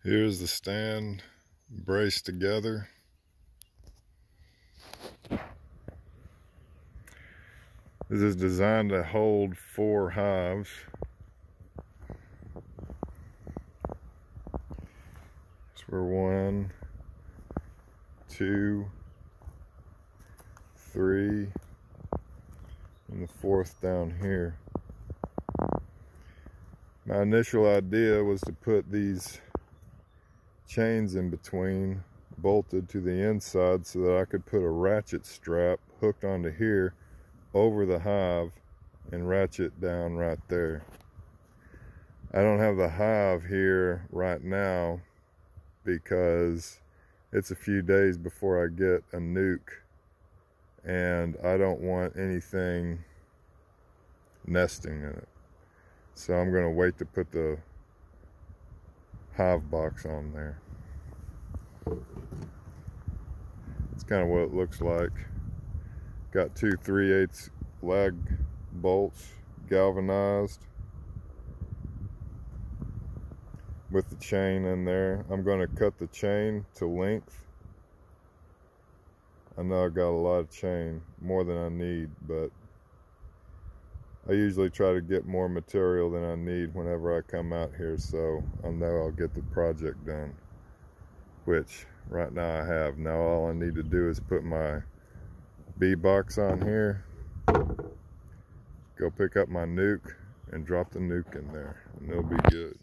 Here's the stand braced together. This is designed to hold 4 hives. So we're 1, 2, 3, and the 4th down here. My initial idea was to put these chains in between, bolted to the inside, so that I could put a ratchet strap hooked onto here over the hive and ratchet down right there. I don't have the hive here right now because it's a few days before I get a nuke, and I don't want anything nesting in it. So I'm going to wait to put the hive box on there. It's kind of what it looks like. Got 2 3/8 lag bolts galvanized with the chain in there. I'm going to cut the chain to length. I know I got a lot of chain, more than I need, but I usually try to get more material than I need whenever I come out here, so I know I'll get the project done, which right now I have. Now all I need to do is put my bee box on here, go pick up my nuke and drop the nuke in there, and it'll be good.